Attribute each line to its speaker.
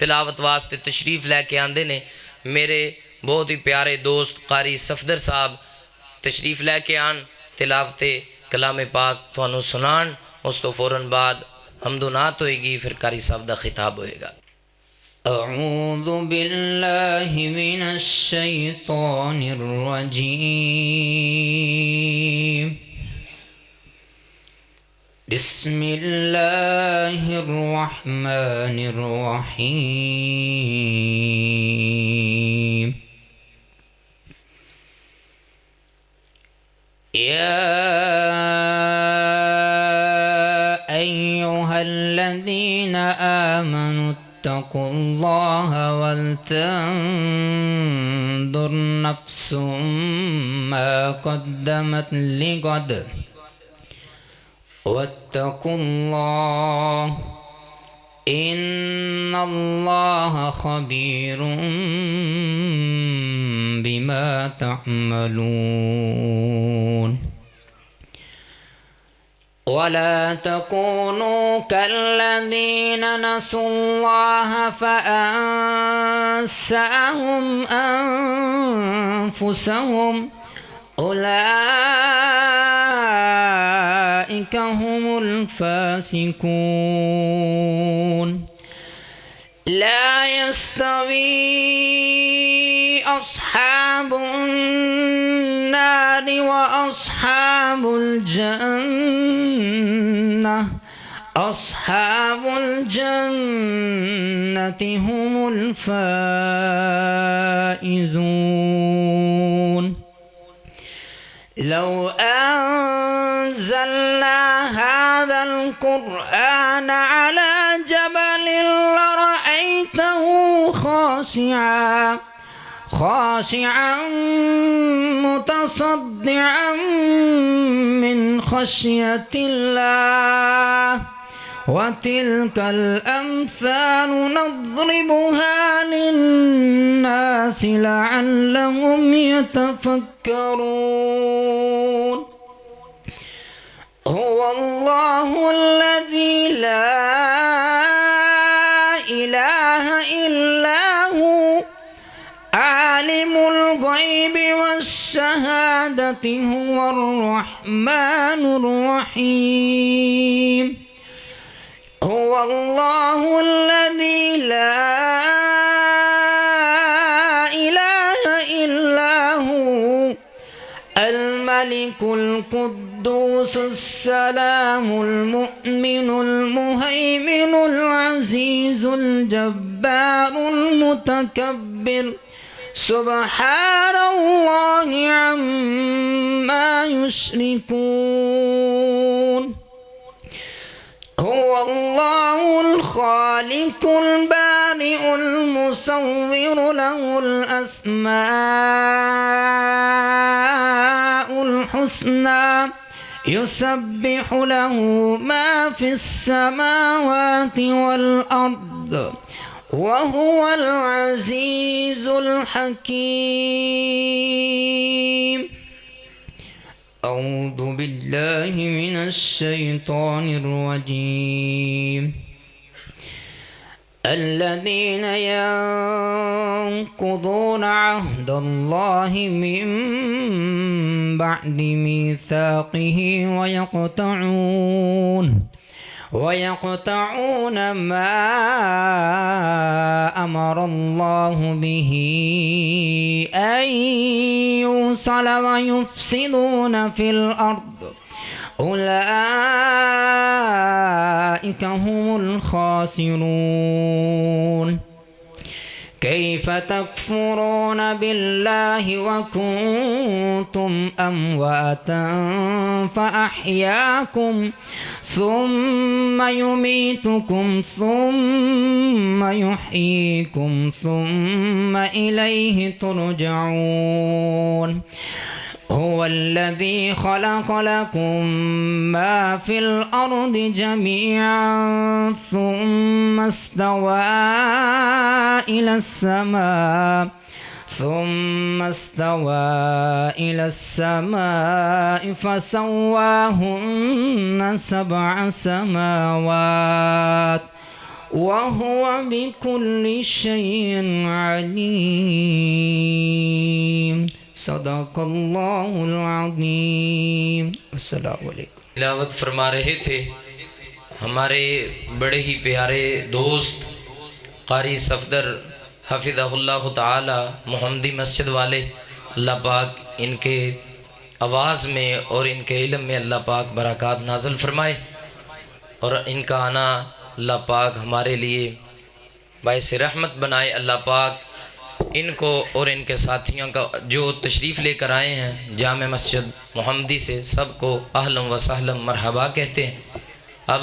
Speaker 1: तिलावत वास्ते तशरीफ़ लैके आंदे ने। मेरे बहुत ही प्यारे दोस्त कारी सफदर साहब तशरीफ़ लैके आन, तिलावते कलाम पाक तुहानू सुनान। उस तो फ़ौरन बाद हमदुनात होएगी, फिर कारी साहब दा खिताब होएगा।
Speaker 2: अऊज़ु बिल्लाहि मिनश शैतानिर रजीम। बिस्मिल्लाहिर रहमानिर रहीम। या अय्युहल्लज़ीना आमनु इत्तक़ुल्लाह वलतंजुर नफ्सुम मा क़द्दमत लिग़द वत्तक़ुल्लाह इन्नल्लाह ख़बीरुम बिमा तअमलून। वला तकूनू कल्लज़ीन नसुल्लाह फ़अंसाहुम अनफुसहुम उलाइका हुमुल फ़ासिकून। ला यस्तवी अस्हाबुन नारि व अस्हाबुल जन्नह अस्हाबुल जन्नति हुमुल फाइज़ून। लौ अंज़लना हाज़ल क़ुरआन अला जबलिन लरअयतहु खाशिअन मुतसद्दिअन मिन खश्यतिल्लाह वतिल्कल अम्सालु नज़रिबुहा लिन्नासि लअल्लहुम यतफक्करून। हुवल्लाहु अल्लज़ी ला इलाहा इल्ला हु आलिमुल ग़ैबि वश्शहादति हुवर रहमानुर रहीम। हुवल्लाहु अल्लज़ी ला इलाहा इल्ला हु अल-मलिकुल कुद्दूसुस सलामुल मुअ्मिनुल मुहैमिनुल अज़ीज़ुल जब्बारुल मुतकब्बिर सुब्हानल्लाहि अम्मा युश्रिकून। हुवल्लाहुल खालिकुल बारिउल मुसव्विरु लहुल अस्माउल हुस्ना युसब्बिहु लहु मा फिस समावाति वल अर्द वहुवल अज़ीज़ुल हकीम। अऊज़ु बिल्लाहि मिनश शैतानिर रजीम। الذين ينقضون عهد الله من بعد ميثاقه ويقطعون ما أمر الله به أن يوصل ويفسدون في الأرض أولئك هم الخاسرون. كيف تكفرون بالله وكنتم أمواتا فأحياكم ثم يميتكم ثم يحييكم ثم إليه ترجعون. هو الذي خلق لكم ما في الأرض جميعا ثم استوى إلى السماء فسواهن 7 سماوات وهو بكل شيء عليم صدق الله العظيم السلام علیکم.
Speaker 1: تلاوت فرما رہے تھے ہمارے بڑے ہی پیارے دوست قاری صفدر حفظہ اللہ تعالی محمدی مسجد والے. اللہ پاک ان کے آواز میں اور ان کے علم میں اللہ پاک برکات نازل فرمائے، اور ان کا آنا اللہ پاک ہمارے لیے باعث رحمت بنائے. اللہ پاک ان کو اور ان کے ساتھیوں کا جو تشریف لے کر آئے ہیں جامع مسجد محمدی سے، سب کو اہلا و سہلا مرحبا کہتے ہیں. اب